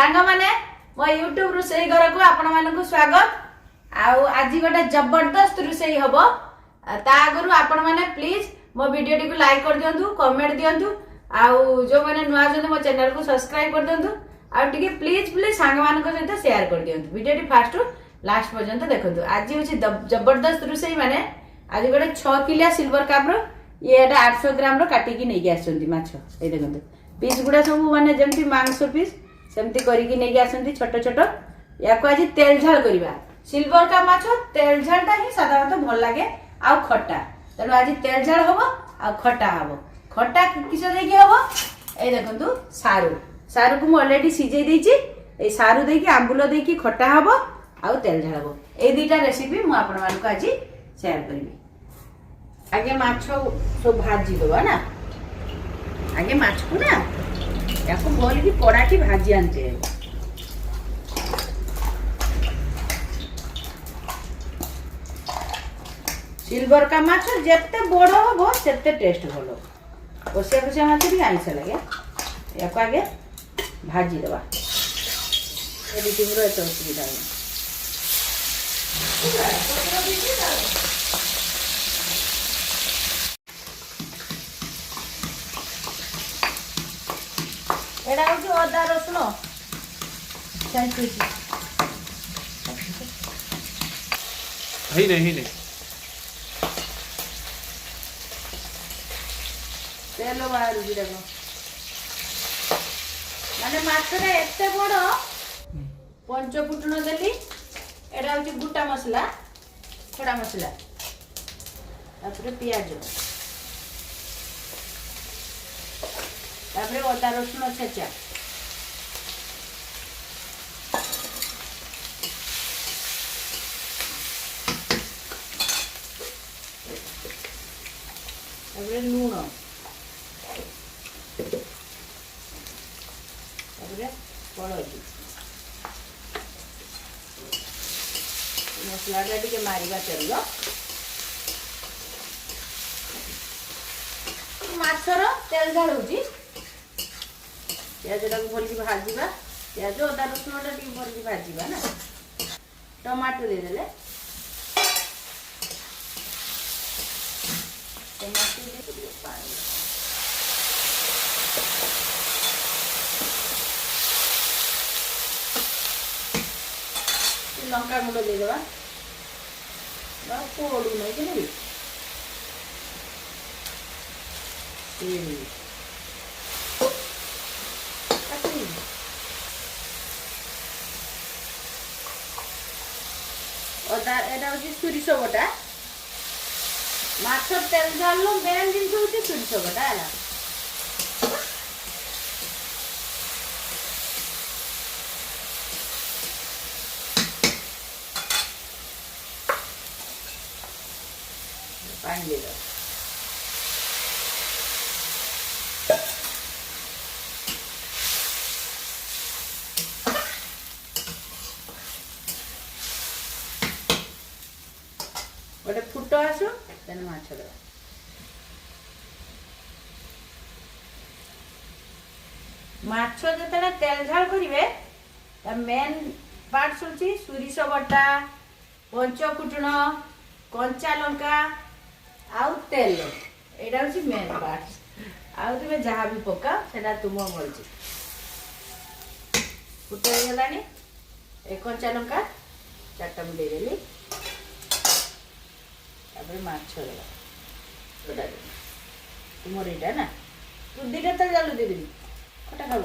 सांग माने मो यूट्यूब रोसई घर को आपण मानकु स्वागत। आज गोटे जबरदस्त रोसई हम ता आगु आपण माने प्लीज मो वीडियो टी को लाइक कर दियंतु, कमेंट दियंतु, आउ जो माने नुआ जने मो चैनल को सब्सक्राइब कर दियंतु, आ टिके प्लीज प्लीज सांग मानक सहित शेयर कर दियंतु। वीडियो टी फास्ट टू लास्ट पर्यंत देखंतु। आज होची जबरदस्त रोसई माने आज गोटे 6 किलो सिल्वर कप रो ये 800 ग्राम रो काटी की नै आछंती माछ। ए देखंतु पीस गुडा सब माने जेमती मांस पीस सेमती करिकी नै आछंती छोट छोट। या को आज तेल झाल करबा। सिल्वर का माछ तेल झालटा ही साधारणतः भल लागे आ खट्टा, तेणु आज तेल झाल हबो आ खट्टा हबो। खट्टा किस देकी हबो ए देखंतु सारू सारू को ऑलरेडी सिझे देछि। ए सारू देकी आंबुला देकी खट्टा हबो आ तेल झाल हबो। ए दुईटा रेसिपी मु आपण मानक आज शेयर करबी। आगे माछ सब भाजी दबा ना, आगे माछ को ना याको बोल की कड़ा की भाजी आनते। सिल्वर का माछ जेते बड़ हो सेते टेस्ट भलो। ओसे ओसे माछ भी आइस लगे। याको आगे भाजी दबा। ए बिटिंग रो तो सुविधा है। एडा हो अदा रसुण तेल बाहर माने माछटा एते बड़ पंचफुटन देली। एडा हो गुटा मसला खड़ा मसला पियाज अदा रसुण छेचा लुण हलदी मसलाटा टिके मारिबा चलियो। माछर तेल झाड़ होची प्याज भल की भाजवा। प्याज अदा रसुण भल की भाजवा ना। टमाटो दे देले लंका गुंड दे देवा। पोड़ू नहीं कि नहीं अदा एटा होची सुरिस बटा। माछ तेल झाल मेन जिनस होची सुरिस बटा है। पानी दे दो। गोटे फुट आसो तेन माछ दबा। माछ जतले तेल झाल करिवे ता मेन पार्ट्स होची सुरिस बटा, पंचफुटण, कंचा लंका आउ तेल। एटा होची मेन पार्ट्स। आउ तुमे जहा भी पका सेटा तुम मर्जी। फुटाई गलानी ए कंचा लंका चारटा मुंडे देली। माछ तुम एटा ना तू दीटा तेल जालू दे देवी खटा खाव।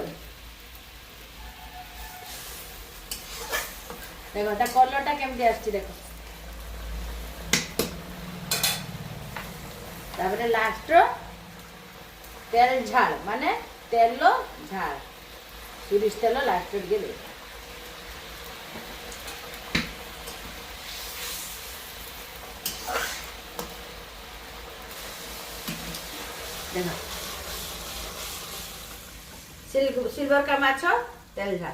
देखो ता कलरटा केमती आछि देखो। तापरे लास्ट तेल झाल माने तेल झाल सुरिस तेल लास्ट टिके दे। सिल्वर का माछ तेल झाल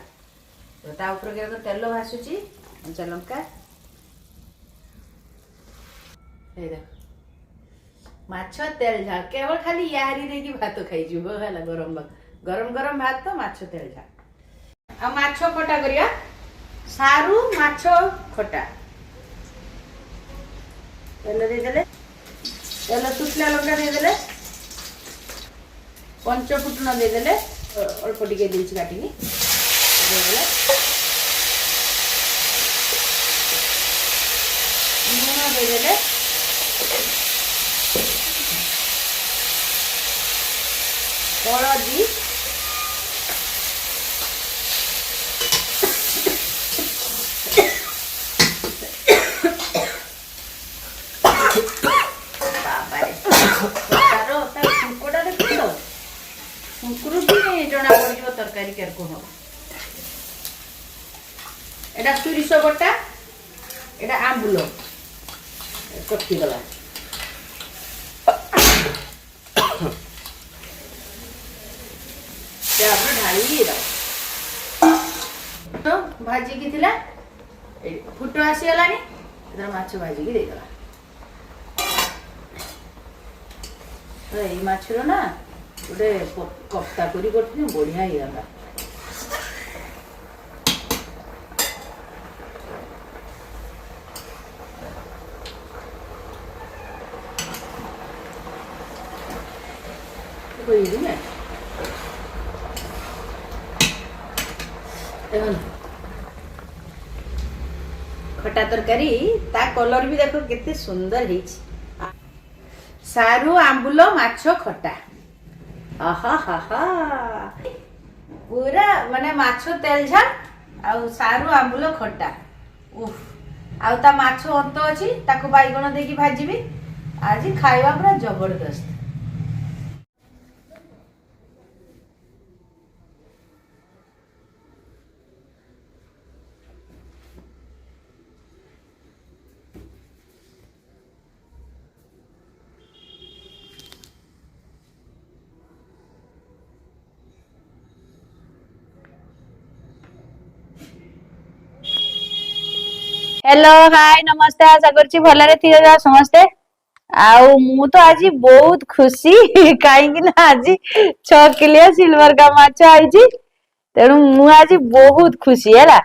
तो ता ऊपर के तेल भासुची कंचा लंका ए देख माछ तेल झाल केवल खाली यारी देकी भात खाई जीव है गरम गरम गरम भात तो माछ तेल झाल। आ माछ खटा करिया सारू माछ खटा तेल दे देले तेल सुखला लंका दे देले पंच फुटन दे देले अल्प टिके देछि काटिनी दे देले लूण दे देले हलदी जना पड़ तरकारी केरको हम एटा सुरिस बटा एटा आंबुल कटि गला ढाली तो भाजी की थिला फुट आसी गलानी माछ भाजी की देदेला ये माछर ना गोटे कप्ता करी करथिनी बढ़िया ही गला कोई नहीं खटा तरकारी ता कलर भी देखो कितने सुंदर है सारू आंबुल माछ खटा आहा हा हा पूरा माने माछ तेलझाल आ सारू आंबुल खटा उफ आ ता माछ अंत अछि ताको बाइगण देकी भाजीबी आज खाइबा पूरा जबरदस्त हेलो हाय नमस्ते आशा करछि भलरे थिरा समस्ते आउ मु तो आज बहुत खुशी काई कि ना आज 6 किलो सिल्वर का माछ आइछि तेनु मु आज बहुत खुशी हैला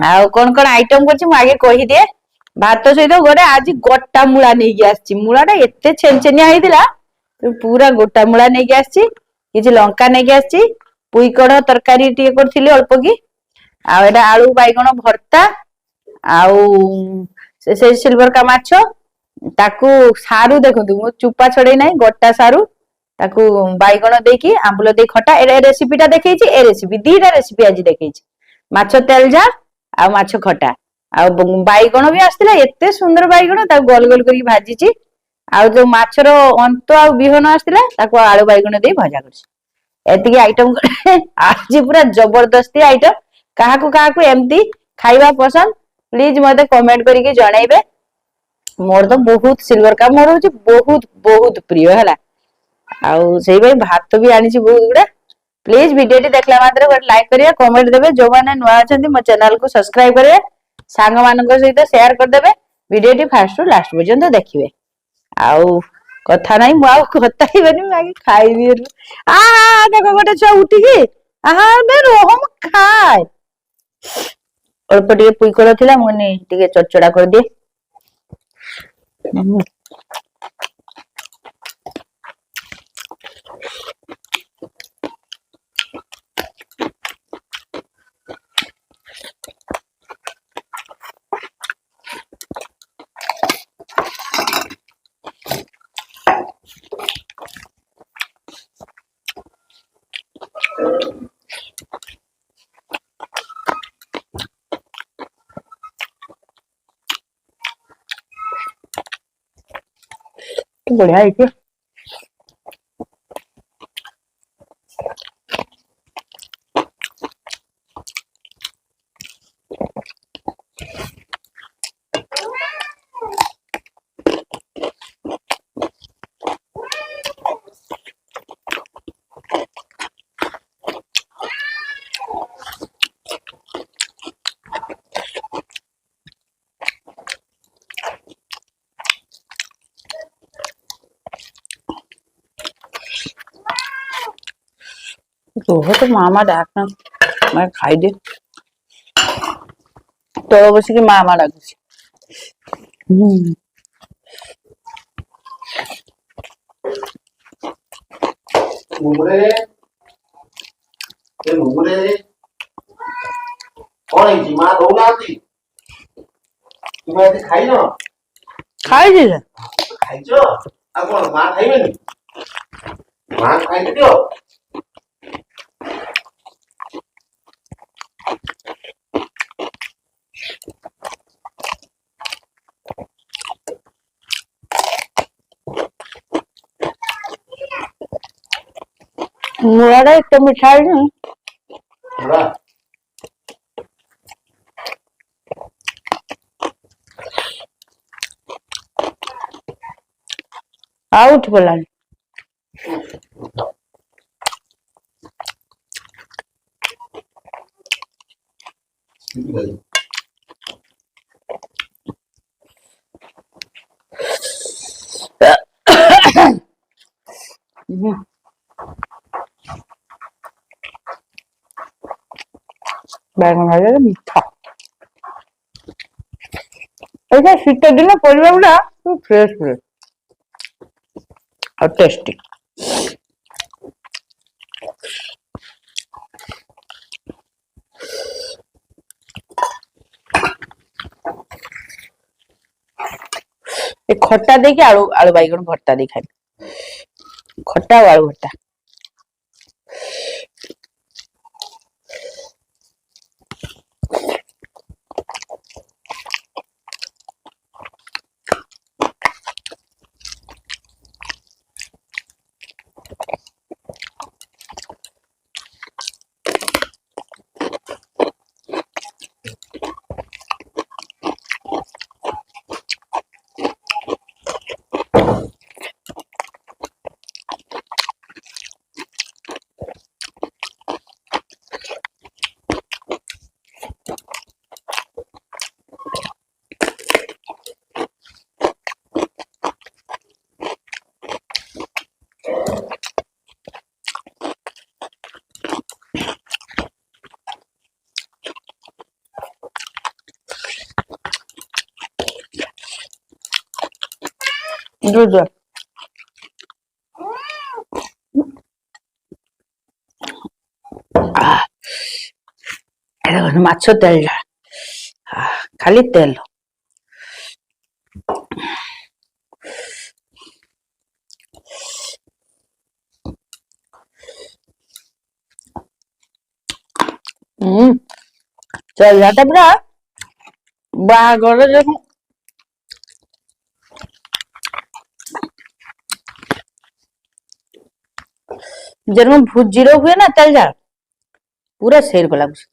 आउ कोन आइटम करछि मु आगे कहि दे भात सहित गोटे आज गोटा मुला नै कि आछि मुलाटा एते छेनछेनिया हेतिला पूरा गोटा मुला नै कि आछि किछि लंका नै कि आछि पुई कड़ तरकारी टिके करथिली अल्प की आ एटा आलू बाइगण भर्ता आउ से सिल्वर का माछ ताकू सारू देखंतु मो चुपा छडे नै गोटा सारू ताकू बाइगण देकी आंबुल दे खटा ए रेसिपीटा देखैछि ए रेसिपी दीटा रेसिपी आज देखैछि माछ तेलझा आ माछ खटा आ बाइगण भी आस्तिला एते सुंदर बाइगण ता गोल गोल करी भाजीछि आ जो माछरो अंत आ बिहन आस्तिला ताकू आलू बाइगण दे भजा करछि एतिकी आइटम आज पूरा जबरदस्ती आइटम काहाकू एमती खाइबा पसंद प्लीज मते कमेंट करके जणाइबे मोर तो बहुत सिल्वर का मोर होची बहुत बहुत प्रिय हला आउ सेई भाई भात भी आनी छी बहुत गुडा प्लीज वीडियो टी देखला मात्र गोटे लाइक करिया कमेंट देबे जो माने नुआ अछंती मो चैनल को सब्सक्राइब करिवे सांग मानक सहित शेयर कर देबे वीडियो टी फर्स्ट टू लास्ट पर्यंत देखिबे आउ कथा नाही मु आ कथा ही बनी आगे खाइबी आ देखो गोटे छ उठी की आहा बे रोहम खाय अल्प टिके पुई कर थिला मने टिके चचड़ा कर दिए बढ़िया है तो मामा डाकना मैं खाई दे तल बस कि माँ डाकुची खाई दे मुड़ा एक तो मिठाई नहीं आउट बोला बैगन भाजा मीठा ऐसा शीत दिन परिवा गुड़ा फ्रेश फ्रेश और टेस्टी एक खट्टा दे के आलू आलू बैगन भर्ता दे खाई खट्टा और आलू भर्ता दूध माछ तेल खाली तेल चल जाता पूरा बाहर जो जन्म भुजिरो हुए ना तेल जा पूरा शेर को लागू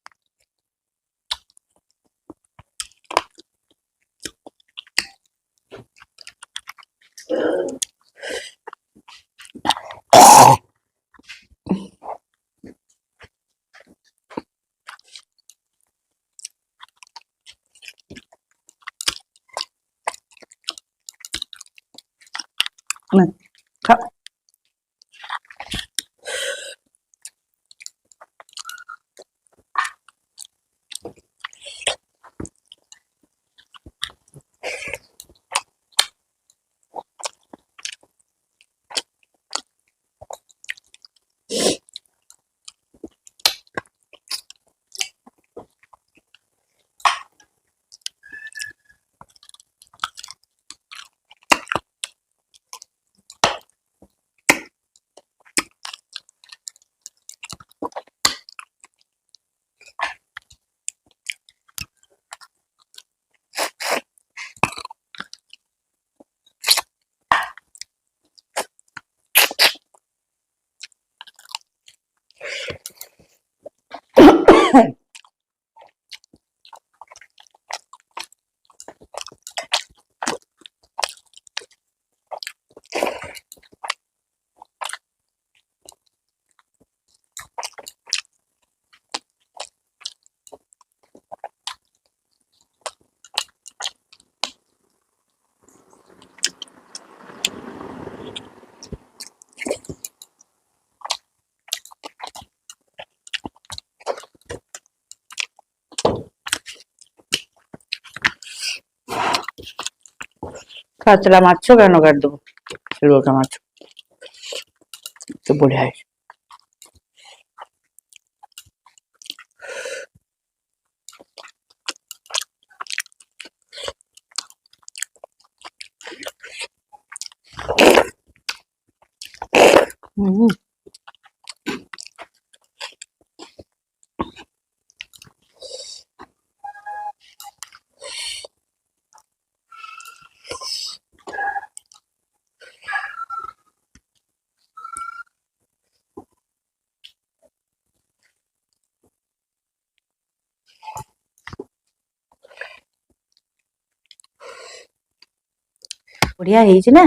खा कातला माछ केन काटदबो सिल्वर का माछ तो बढ़िया है। बढ़िया है ना।